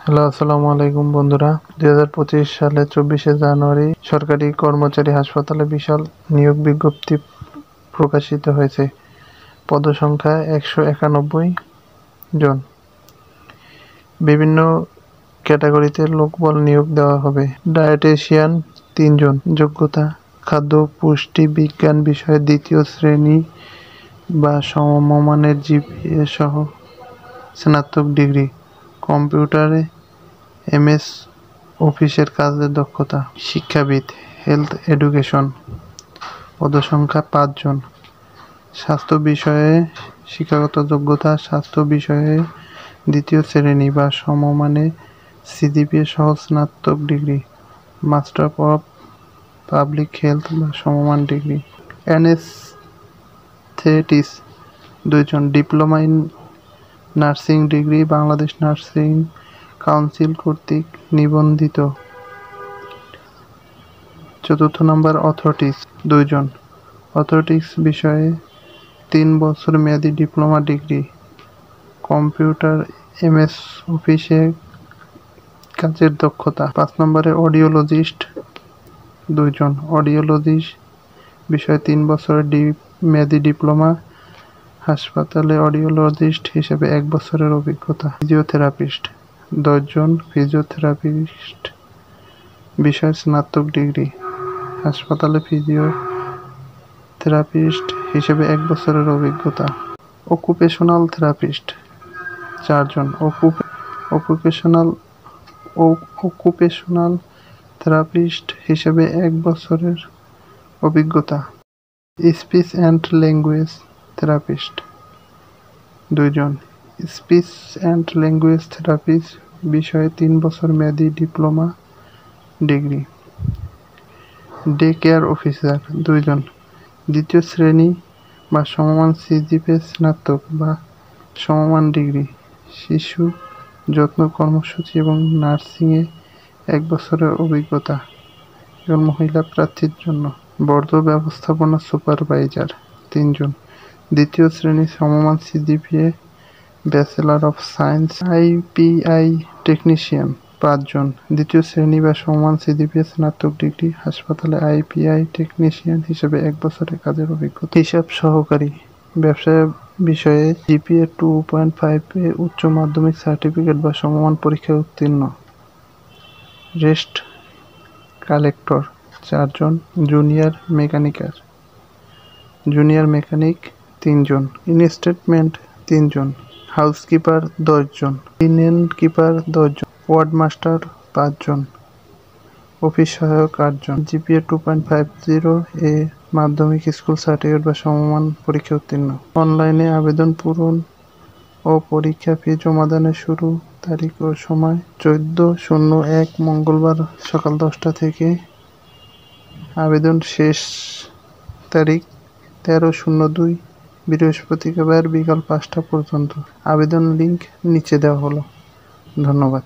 Hello, আসসালামু আলাইকুম বন্ধুরা। 2025 সালে 24শে জানুয়ারি সরকারি কর্মচারী হাসপাতালে বিশাল নিয়োগ বিজ্ঞপ্তি প্রকাশিত হয়েছে। পদসংখ্যা 191 জন। বিভিন্ন ক্যাটাগরিতে লোকবল নিয়োগ দেওয়া হবে। ডায়েটেশিয়ান 3 জন। যোগ্যতা: খাদ্য পুষ্টি বিজ্ঞান বিষয়ে দ্বিতীয় শ্রেণী বা সমমানের জিপিএ সহ স্নাতক ডিগ্রি। কম্পিউটারে এমএস অফিসের কাজের দক্ষতা। শিক্ষাবিদ, হেলথ এডুকেশন। পদসংখ্যা 5 জন। স্বাস্থ্য বিষয়ে শিক্ষাগত যোগ্যতা: স্বাস্থ্য বিষয়ে দ্বিতীয় শ্রেণী বা সমমানের সিজিপিএ সহ স্নাতক degree. Master of public health বা সমমান ডিগ্রি। অ্যানেস্থেটিস 2 জন। Diploma in nursing degree, Bangladesh nursing council কর্তৃক নিবন্ধিত। 4 নম্বর অথরিটিস 2 জন। অথরিটিস বিষয়ে 3 বছর মেয়াদী ডিপ্লোমা ডিগ্রি। কম্পিউটার এমএস অফিসে কাজের দক্ষতা। 5 নম্বরে অডিওলজিস্ট 2 জন। অডিওলজিস্ট বিষয়ে 3 বছরের মেয়াদী ডিপ্লোমা। হাসপাতালে অডিওলজিস্ট হিসেবে 1 বছরের অভিজ্ঞতা। ফিজিওথেরাপিস্ট 10 জন। ফিজিওথেরাপিস্ট বিষয়ে স্নাতক ডিগ্রি। হাসপাতালে ফিজিওথেরাপিস্ট হিসেবে 1 বছরের অভিজ্ঞতা। অকুপেশনাল থেরাপিস্ট 4 জন। অকুপেশনাল থেরাপিস্ট হিসেবে 1 বছরের অভিজ্ঞতা। স্পিচ অ্যান্ড ল্যাঙ্গুয়েজ থেরাপিস্ট 2 জন। স্পিচ অ্যান্ড ল্যাঙ্গুয়েজ থেরাপিস্ট বিষয়ে 3 বছর মেয়াদী diploma degree. Day care officer 2 জন। দ্বিতীয় শ্রেণী বা সমমান সিজিপিএ স্নাতক বা সমমান ডিগ্রি। শিশু যত্ন কর্মসূচি এবং নার্সিংয়ে 1 বছরের অভিজ্ঞতা এবং মহিলা প্রার্থীর জন্য। বর্জ্য ব্যবস্থাপনা সুপারভাইজার 3 জন। দ্বিতীয় শ্রেণী সমমান CGPA, bachelor of science. IPI technician 5 জন। দ্বিতীয় শ্রেণী বা সমমান সিজিপিএ, স্নাতক ডিগ্রি। হাসপাতালে আইপিআই টেকনিশিয়ান হিসেবে 1 বছরের কাজের অভিজ্ঞতা। হিসাব সহকারী ব্যবসা বিষয়ে জিপিএ 2.5 এ উচ্চ মাধ্যমিক সার্টিফিকেট বা সমমান পরীক্ষায় উত্তীর্ণ। রেস্ট কালেক্টর 4 জন। জুনিয়র মেকানিক 3 জন। ইনস্ট্রুমেন্ট 3 জন। হাউসকিপার 10 জন। লিনেন কিপার 10 জন। ওয়ার্ড মাস্টার 5 জন। অফিস সহায়ক 8 জন। জিপিএ 2.50 এ মাধ্যমিক স্কুল সার্টিফিকেট বা সমমান পরীক্ষা উত্তীর্ণ। অনলাইনে আবেদন পূরণ ও পরীক্ষা ফি জমাদানের শুরু তারিখ ও সময় 14/01 মঙ্গলবার সকাল 10টা থেকে। আবেদন শেষ তারিখ 13/02 বৃহস্পতিবার বিকাল 5টা পর্যন্ত। আবেদন লিংক নিচে দেওয়া হলো। ধন্যবাদ।